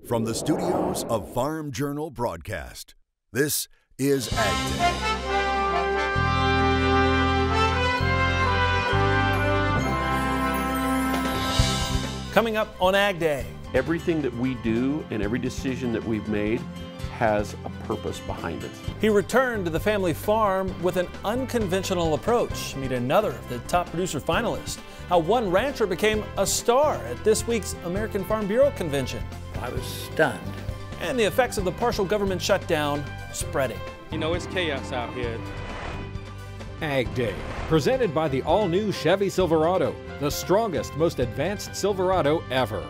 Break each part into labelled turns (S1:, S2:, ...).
S1: From the studios of Farm Journal Broadcast, this is AgDay.
S2: Coming up on AgDay.
S3: Everything that we do and every decision that we've made has a purpose behind it.
S2: He returned to the family farm with an unconventional approach. Meet another of the top producer finalists. How one rancher became a star at this week's American Farm Bureau convention.
S4: I was stunned.
S2: And the effects of the partial government shutdown spreading.
S5: You know, it's chaos out here.
S6: AgDay, presented by the all-new Chevy Silverado, the strongest, most advanced Silverado ever.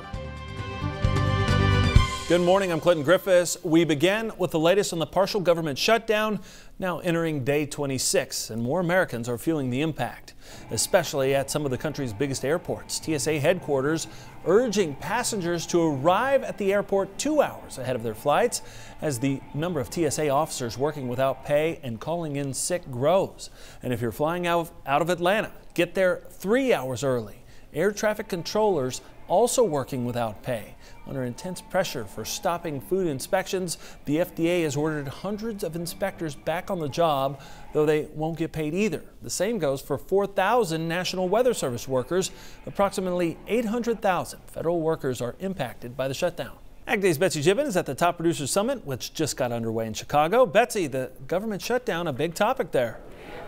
S2: Good morning, I'm Clinton Griffiths. We begin with the latest on the partial government shutdown, now entering day 26, and more Americans are feeling the impact, especially at some of the country's biggest airports. TSA headquarters urging passengers to arrive at the airport 2 hours ahead of their flights as the number of TSA officers working without pay and calling in sick grows. And if you're flying out of Atlanta, get there 3 hours early. Air traffic controllers also working without pay. Under intense pressure for stopping food inspections, the FDA has ordered hundreds of inspectors back on the job, though they won't get paid either. The same goes for 4,000 National Weather Service workers. Approximately 800,000 federal workers are impacted by the shutdown. AgDay's Betsy Gibbon is at the Top Producers Summit, which just got underway in Chicago. Betsy, the government shutdown, a big topic there.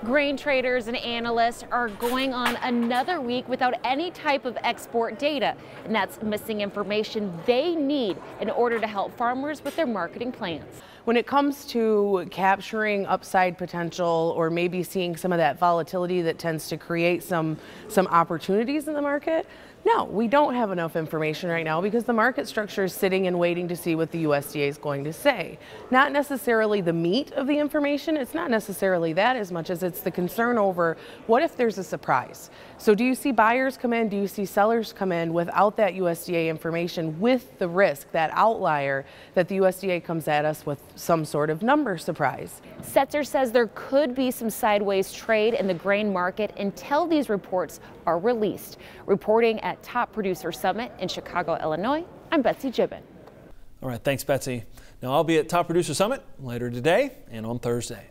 S7: Grain traders and analysts are going on another week without any type of export data, and that's missing information they need in order to help farmers with their marketing plans.
S8: When it comes to capturing upside potential or maybe seeing some of that volatility that tends to create some opportunities in the market, no, we don't have enough information right now because the market structure is sitting and waiting to see what the USDA is going to say. Not necessarily the meat of the information, it's not necessarily that as much as it's the concern over what if there's a surprise. So do you see buyers come in, do you see sellers come in without that USDA information, with the risk, that outlier, that the USDA comes at us with some sort of number surprise?
S7: Setzer says there could be some sideways trade in the grain market until these reports are released. Reporting at Top Producer Summit in Chicago, Illinois, I'm Betsy Gibbon.
S2: All right, thanks, Betsy. Now, I'll be at Top Producer Summit later today and on Thursday.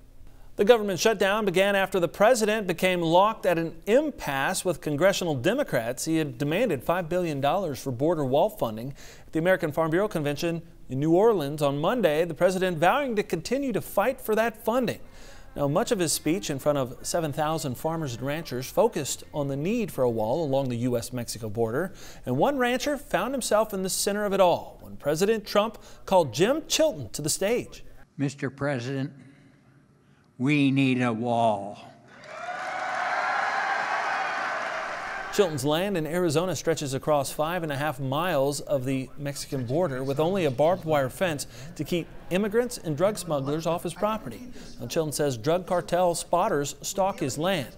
S2: The government shutdown began after the president became locked at an impasse with congressional Democrats. He had demanded $5 billion for border wall funding at the American Farm Bureau convention in New Orleans on Monday, the president vowing to continue to fight for that funding. Now, much of his speech in front of 7,000 farmers and ranchers focused on the need for a wall along the U.S.-Mexico border, and one rancher found himself in the center of it all when President Trump called Jim Chilton to the stage.
S4: Mr. President, we need a wall.
S2: Chilton's land in Arizona stretches across 5.5 miles of the Mexican border with only a barbed wire fence to keep immigrants and drug smugglers off his property. Now, Chilton says drug cartel spotters stalk his land.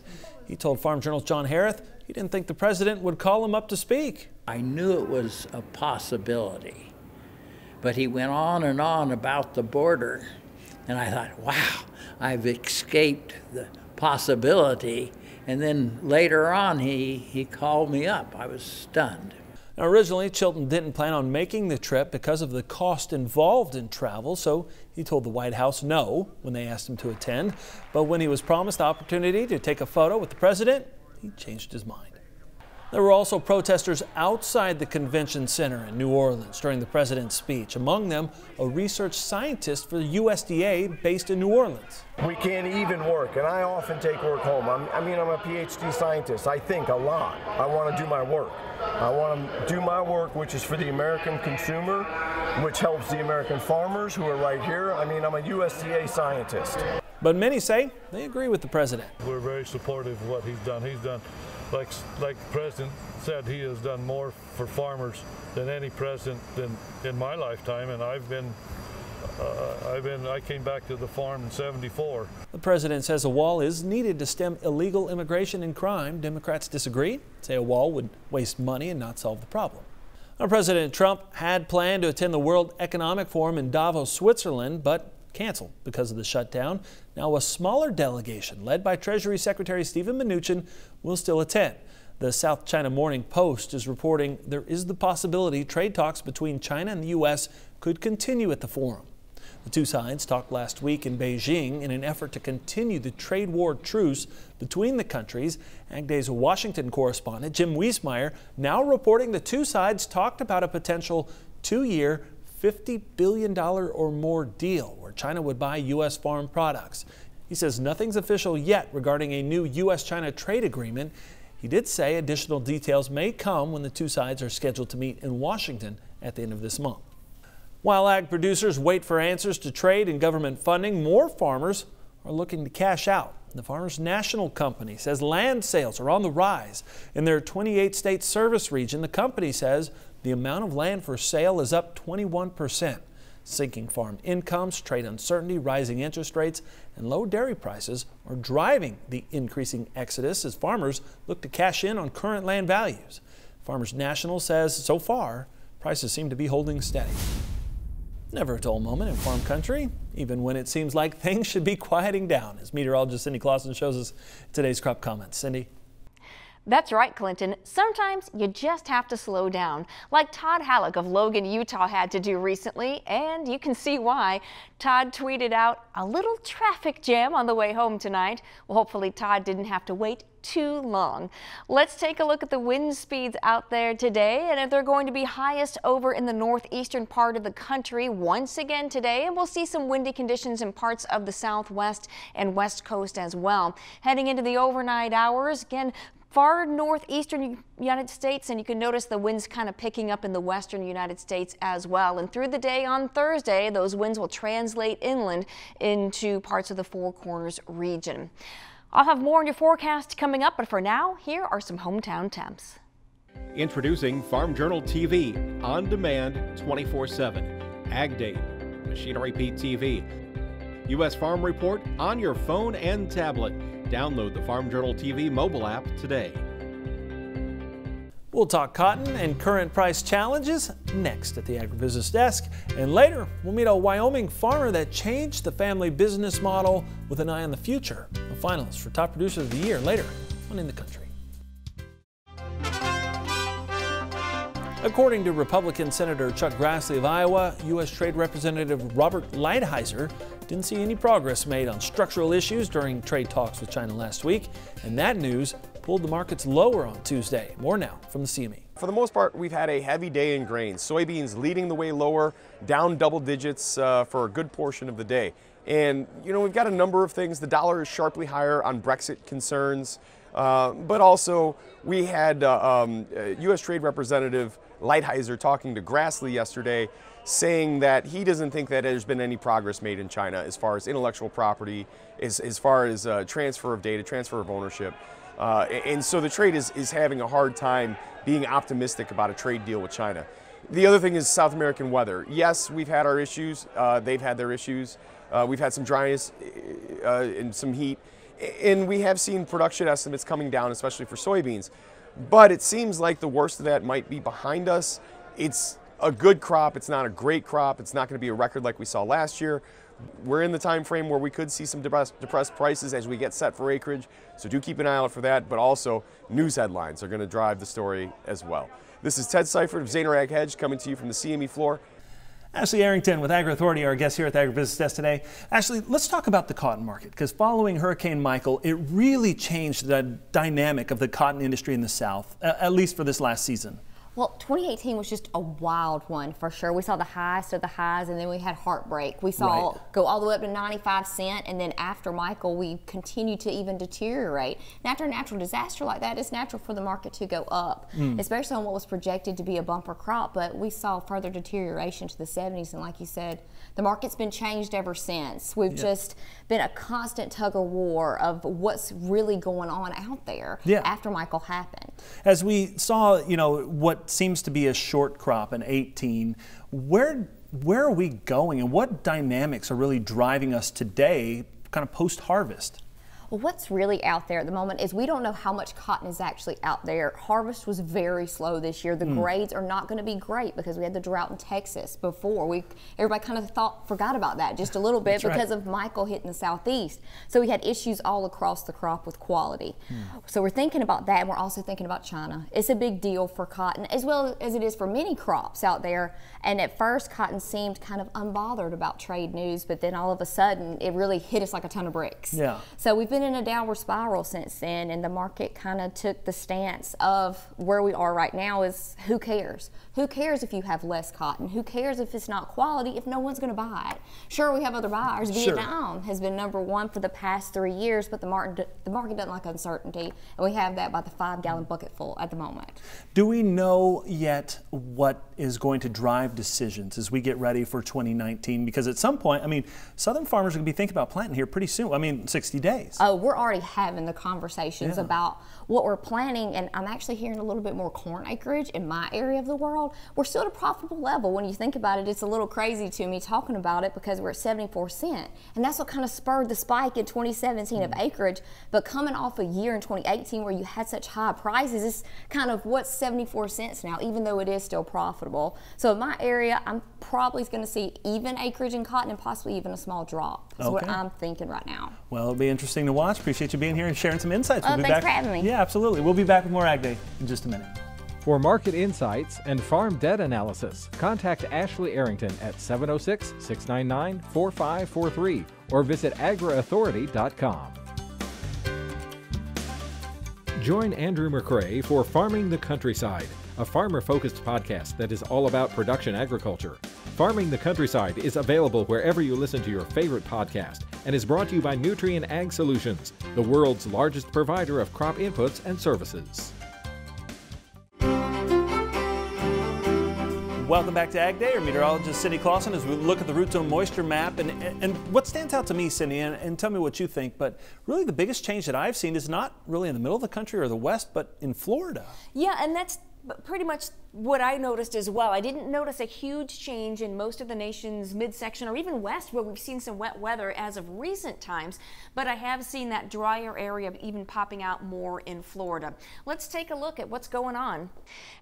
S2: He told Farm Journal's John Harris he didn't think the president would call him up to speak.
S4: I knew it was a possibility, but he went on and on about the border, and I thought, wow, I've escaped the possibility. And then later on, he called me up. I was stunned.
S2: Now, originally, Chilton didn't plan on making the trip because of the cost involved in travel, so he told the White House no when they asked him to attend. But when he was promised the opportunity to take a photo with the president, he changed his mind. There were also protesters outside the convention center in New Orleans during the president's speech. Among them, a research scientist for the USDA based in New Orleans.
S9: We can't even work, and I often take work home. I'm a PhD scientist. I think a lot. I want to do my work. I want to do my work, which is for the American consumer, which helps the American farmers who are right here. I'm a USDA scientist.
S2: But many say they agree with the president.
S10: We're very supportive of what he's done. He's done, like the president said, he has done more for farmers than any president in my lifetime, and I came back to the farm in '74.
S2: The president says a wall is needed to stem illegal immigration and crime. Democrats disagree, say a wall would waste money and not solve the problem. Now, President Trump had planned to attend the World Economic Forum in Davos, Switzerland, but canceled because of the shutdown. Now, a smaller delegation led by Treasury Secretary Steven Mnuchin will still attend. The South China Morning Post is reporting there is the possibility trade talks between China and the U.S. could continue at the forum. The two sides talked last week in Beijing in an effort to continue the trade war truce between the countries. AgDay's Washington correspondent Jim Wiesmeyer now reporting the two sides talked about a potential 2-year, $50 billion or more deal where China would buy U.S. farm products. He says nothing's official yet regarding a new U.S.-China trade agreement. He did say additional details may come when the two sides are scheduled to meet in Washington at the end of this month. While ag producers wait for answers to trade and government funding, more farmers are looking to cash out. The Farmers National Company says land sales are on the rise. In their 28-state service region, the company says the amount of land for sale is up 21%. Sinking farm incomes, trade uncertainty, rising interest rates, and low dairy prices are driving the increasing exodus as farmers look to cash in on current land values. Farmers National says so far, prices seem to be holding steady. Never a dull moment in farm country, even when it seems like things should be quieting down, as meteorologist Cindy Clausen shows us today's crop comments. Cindy?
S11: That's right, Clinton. Sometimes you just have to slow down, like Todd Halleck of Logan, Utah had to do recently, and you can see why. Todd tweeted out, "A little traffic jam on the way home tonight." Well, hopefully Todd didn't have to wait too long. Let's take a look at the wind speeds out there today, and if they're going to be highest over in the northeastern part of the country once again today, and we'll see some windy conditions in parts of the southwest and west coast as well. Heading into the overnight hours, again, far northeastern United States, and you can notice the winds kind of picking up in the western United States as well. And through the day on Thursday, those winds will translate inland into parts of the Four Corners region. I'll have more on your forecast coming up, but for now, here are some hometown temps.
S6: Introducing Farm Journal TV, on demand 24/7. AgDay, Machinery Pete TV. U.S. Farm Report on your phone and tablet. Download the Farm Journal TV mobile app today.
S2: We'll talk cotton and current price challenges next at the Agribusiness Desk. And later, we'll meet a Wyoming farmer that changed the family business model with an eye on the future. A finalist for Top Producer of the Year later on In the Country. According to Republican Senator Chuck Grassley of Iowa, U.S. Trade Representative Robert Lighthizer didn't see any progress made on structural issues during trade talks with China last week, and that news pulled the markets lower on Tuesday. More now from the CME.
S12: For the most part, we've had a heavy day in grains. Soybeans leading the way lower, down double digits for a good portion of the day. And, you know, we've got a number of things. The dollar is sharply higher on Brexit concerns, but also we had U.S. Trade Representative Lighthizer talking to Grassley yesterday, saying that he doesn't think that there's been any progress made in China as far as intellectual property, as far as transfer of data, transfer of ownership. And so the trade is having a hard time being optimistic about a trade deal with China. The other thing is South American weather. Yes, we've had our issues. They've had their issues. We've had some dryness and some heat. And we have seen production estimates coming down, especially for soybeans. But it seems like the worst of that might be behind us. It's a good crop. It's not a great crop. It's not going to be a record like we saw last year. We're in the time frame where we could see some depressed prices as we get set for acreage. So do keep an eye out for that. But also, news headlines are going to drive the story as well. This is Ted Seifert of Zaner Ag Hedge coming to you from the CME floor.
S2: Ashley Arrington with Agri Authority, our guest here at the Agribusiness Desk today. Ashley, let's talk about the cotton market, because following Hurricane Michael, it really changed the dynamic of the cotton industry in the South, at least for this last season.
S11: Well, 2018 was just a wild one for sure. We saw the highest of the highs, and then we had heartbreak. We saw go all the way up to 95 cents, and then after Michael, we continued to even deteriorate. And after a natural disaster like that, it's natural for the market to go up, especially on what was projected to be a bumper crop. But we saw further deterioration to the 70s, and like you said, the market's been changed ever since. We've just been a constant tug of war of what's really going on out there after Michael happened.
S2: As we saw, you know, what seems to be a short crop in 18, where are we going, and what dynamics are really driving us today, kind of post-harvest?
S13: Well, what's really out there at the moment is we don't know how much cotton is actually out there. Harvest was very slow this year. The grades are not going to be great because we had the drought in Texas before. Everybody kind of forgot about that just a little bit because of Michael hitting the southeast. So we had issues all across the crop with quality. So we're thinking about that, and we're also thinking about China. It's a big deal for cotton as well as it is for many crops out there. And at first, cotton seemed kind of unbothered about trade news, but then all of a sudden, it really hit us like a ton of bricks.
S2: Yeah.
S13: So we've been in a downward spiral since then, and the market kind of took the stance of where we are right now is who cares? Who cares if you have less cotton? Who cares if it's not quality if no one's going to buy it? Sure, we have other buyers. Vietnam has been #1 for the past 3 years, but the market doesn't like uncertainty, and we have that by the 5-gallon bucket full at the moment.
S2: Do we know yet what is going to drive decisions as we get ready for 2019? Because at some point, I mean, Southern farmers are going to be thinking about planting here pretty soon. I mean, 60 days.
S13: Oh, we're already having the conversations about what we're planting, and I'm actually hearing a little bit more corn acreage in my area of the world. We're still at a profitable level. When you think about it, it's a little crazy to me talking about it because we're at 74 cents, and that's what kind of spurred the spike in 2017 of acreage. But coming off a year in 2018 where you had such high prices, it's kind of what's 74 cents now, even though it is still profitable. So in my area, I'm probably going to see even acreage in cotton and possibly even a small drop. That's what I'm thinking right now.
S2: Well, it'll be interesting to watch. Appreciate you being here and sharing some insights. We'll be
S13: thanks
S2: back.
S13: for having me.
S2: Yeah, absolutely. We'll be back with more Ag Day in just a minute.
S6: For market insights and farm debt analysis, contact Ashley Arrington at 706-699-4543 or visit agraauthority.com. Join Andrew McRae for Farming the Countryside, a farmer-focused podcast that is all about production agriculture. Farming the Countryside is available wherever you listen to your favorite podcast and is brought to you by Nutrien Ag Solutions, the world's largest provider of crop inputs and services.
S2: Welcome back to Ag Day. Our meteorologist Cindy Clausen as we look at the root zone moisture map. And what stands out to me, Cindy, and tell me what you think, but really the biggest change that I've seen is not really in the middle of the country or the west, but in Florida.
S11: Yeah, and that's pretty much what I noticed as well. I didn't notice a huge change in most of the nation's midsection or even west where we've seen some wet weather as of recent times, but I have seen that drier area even popping out more in Florida. Let's take a look at what's going on.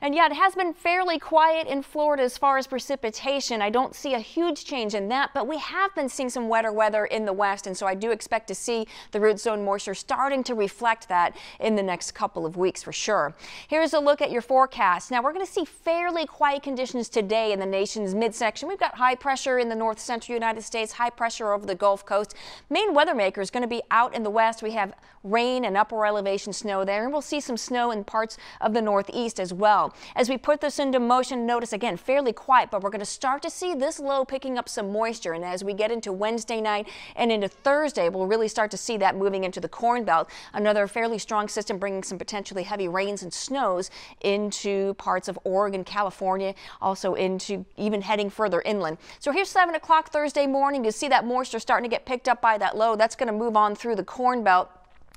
S11: And yeah, it has been fairly quiet in Florida as far as precipitation. I don't see a huge change in that, but we have been seeing some wetter weather in the west, and so I do expect to see the root zone moisture starting to reflect that in the next couple of weeks for sure. Here's a look at your forecast. Now we're going to see fairly quiet conditions today in the nation's midsection. We've got high pressure in the north central United States, high pressure over the Gulf Coast. Main weather maker is going to be out in the west. We have rain and upper elevation snow there, and we'll see some snow in parts of the northeast as well. As we put this into motion, notice again fairly quiet, but we're going to start to see this low picking up some moisture, and as we get into Wednesday night and into Thursday, we'll really start to see that moving into the Corn Belt. Another fairly strong system bringing some potentially heavy rains and snows into parts of Oregon, California, also into even heading further inland. So here's 7 o'clock Thursday morning. You see that moisture starting to get picked up by that low. That's going to move on through the Corn Belt.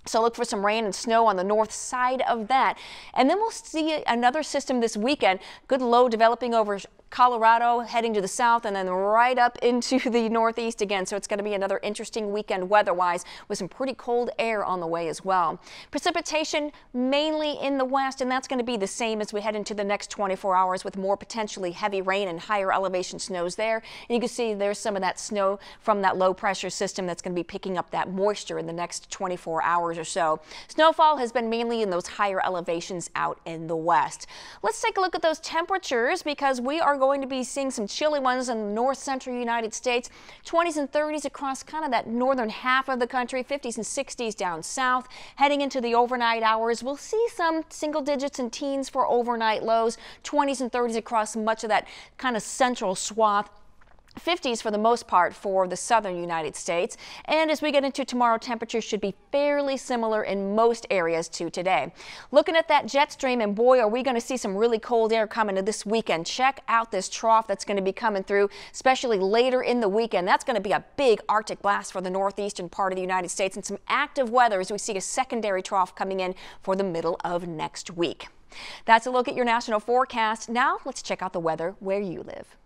S11: So look for some rain and snow on the north side of that. And then we'll see another system this weekend. Good low developing over Colorado, heading to the south, and then right up into the northeast again. So it's going to be another interesting weekend weather-wise with some pretty cold air on the way as well. Precipitation mainly in the west, and that's going to be the same as we head into the next 24 hours with more potentially heavy rain and higher elevation snows there. And you can see there's some of that snow from that low pressure system that's going to be picking up that moisture in the next 24 hours or so. Snowfall has been mainly in those higher elevations out in the west. Let's take a look at those temperatures because we are going to be seeing some chilly ones in the north central United States. 20s and 30s across kind of that northern half of the country, 50s and 60s down south. Heading into the overnight hours, we'll see some single digits and teens for overnight lows. 20s and 30s across much of that kind of central swath. 50s for the most part for the southern United States. And as we get into tomorrow, temperatures should be fairly similar in most areas to today. Looking at that jet stream, and boy, are we going to see some really cold air coming to this weekend. Check out this trough that's going to be coming through, especially later in the weekend. That's going to be a big Arctic blast for the northeastern part of the United States and some active weather as we see a secondary trough coming in for the middle of next week. That's a look at your national forecast. Now let's check out the weather where you live.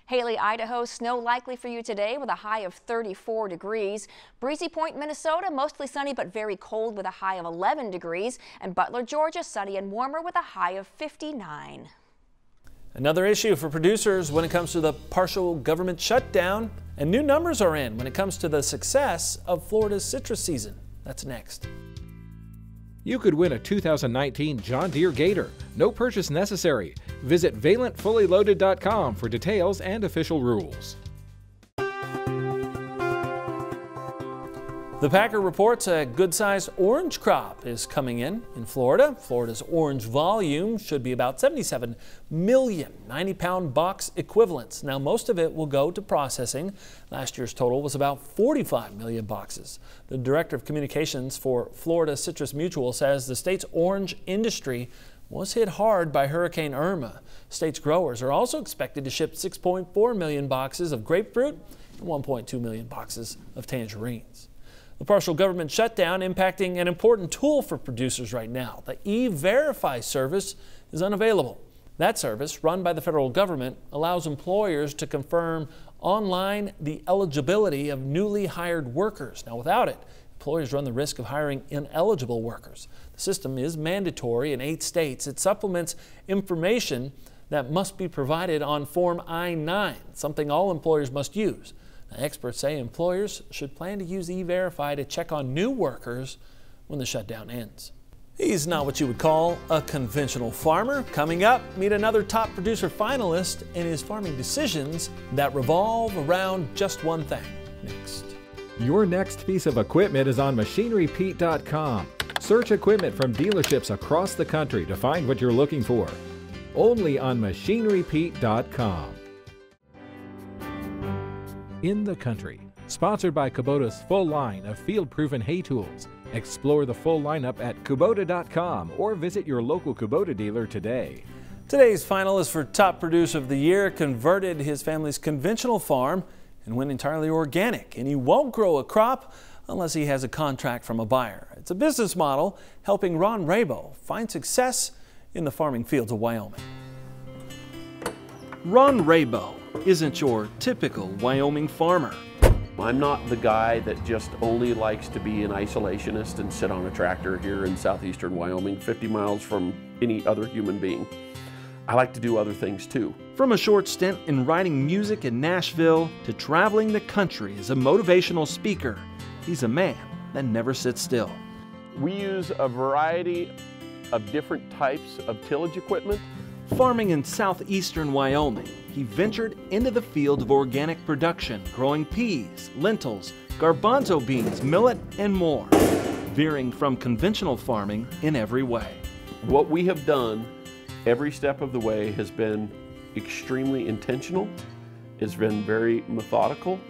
S11: Haley, Idaho, snow likely for you today with a high of 34 degrees. Breezy Point, Minnesota, mostly sunny but very cold with a high of 11 degrees. And Butler, Georgia, sunny and warmer with a high of 59.
S2: Another issue for producers when it comes to the partial government shutdown, and new numbers are in when it comes to the success of Florida's citrus season. That's next.
S6: You could win a 2019 John Deere Gator. No purchase necessary. Visit ValentFullyLoaded.com for details and official rules.
S2: The Packer reports a good-sized orange crop is coming in Florida. Florida's orange volume should be about 77 million 90-pound box equivalents. Now, most of it will go to processing. Last year's total was about 45 million boxes. The director of communications for Florida Citrus Mutual says the state's orange industry was hit hard by Hurricane Irma. State's growers are also expected to ship 6.4 million boxes of grapefruit and 1.2 million boxes of tangerines. The partial government shutdown impacting an important tool for producers right now. The E-Verify service is unavailable. That service, run by the federal government, allows employers to confirm online the eligibility of newly hired workers. Now, without it, employers run the risk of hiring ineligible workers. The system is mandatory in 8 states. It supplements information that must be provided on Form I-9, something all employers must use. Now, experts say employers should plan to use E-Verify to check on new workers when the shutdown ends. He's not what you would call a conventional farmer. Coming up, meet another top producer finalist in his farming decisions that revolve around just one thing. Next.
S6: Your next piece of equipment is on MachineryPete.com. Search equipment from dealerships across the country to find what you're looking for. Only on MachineryPete.com. In the Country, sponsored by Kubota's full line of field-proven hay tools. Explore the full lineup at Kubota.com or visit your local Kubota dealer today.
S2: Today's finalist for Top Producer of the Year converted his family's conventional farm and went entirely organic, and he won't grow a crop unless he has a contract from a buyer. It's a business model helping Ron Rabo find success in the farming fields of Wyoming. Ron Rabo isn't your typical Wyoming farmer.
S3: I'm not the guy that just only likes to be an isolationist and sit on a tractor here in southeastern Wyoming, 50 miles from any other human being. I like to do other things too.
S2: From a short stint in writing music in Nashville to traveling the country as a motivational speaker, he's a man that never sits still.
S3: We use a variety of different types of tillage equipment.
S2: Farming in southeastern Wyoming, he ventured into the field of organic production, growing peas, lentils, garbanzo beans, millet, and more, veering from conventional farming in every way.
S3: What we have done every step of the way has been extremely intentional. It's been very methodical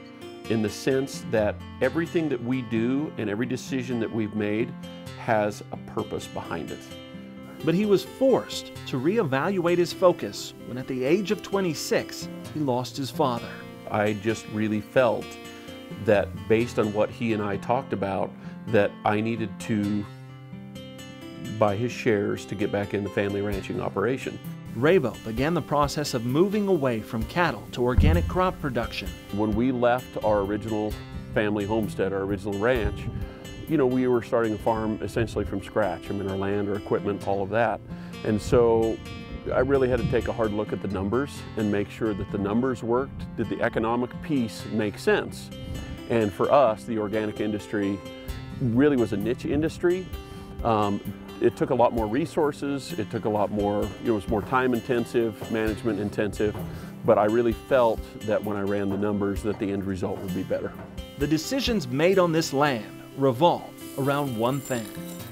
S3: in the sense that everything that we do and every decision that we've made has a purpose behind it.
S2: But he was forced to reevaluate his focus when at the age of 26, he lost his father.
S3: I just really felt that based on what he and I talked about, that I needed to buy his shares to get back in the family ranching operation.
S2: Rabo began the process of moving away from cattle to organic crop production.
S3: When we left our original family homestead, our original ranch, we were starting a farm essentially from scratch. I mean, our land, our equipment, all of that. And so I really had to take a hard look at the numbers and make sure that the numbers worked. Did the economic piece make sense? And for us, the organic industry really was a niche industry. It took a lot more resources. It took a lot more, it was more time intensive, management intensive. But I really felt that when I ran the numbers that the end result would be better.
S2: The decisions made on this land revolve around one thing.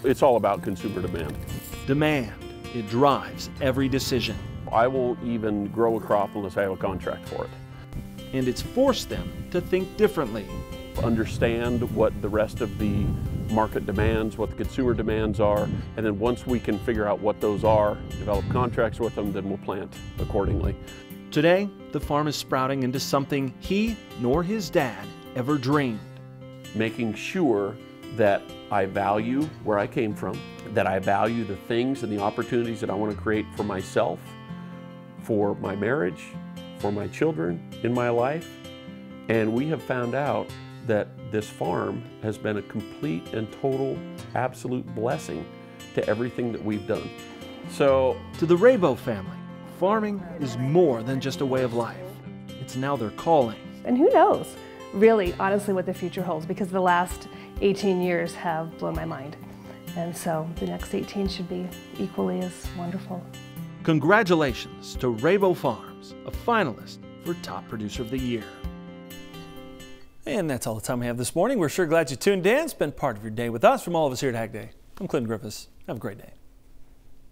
S3: It's all about consumer demand.
S2: Demand. It drives every decision.
S3: I won't even grow a crop unless I have a contract for it.
S2: And it's forced them to think differently.
S3: Understand what the rest of the market demands, what the consumer demands are, and then once we can figure out what those are, develop contracts with them, then we'll plant accordingly.
S2: Today, the farm is sprouting into something he nor his dad ever dreamed.
S3: Making sure that I value where I came from, that I value the things and the opportunities that I want to create for myself, for my marriage, for my children in my life, and we have found out that this farm has been a complete and total absolute blessing to everything that we've done. So
S2: to the Rabo family, farming is more than just a way of life. It's now their calling.
S14: And who knows, really, honestly, what the future holds, because the last 18 years have blown my mind. And so the next 18 should be equally as wonderful.
S2: Congratulations to Rabo Farms, a finalist for Top Producer of the Year. And that's all the time we have this morning. We're sure glad you tuned in, spent part of your day with us. From all of us here at AgDay, I'm Clinton Griffiths. Have a great day.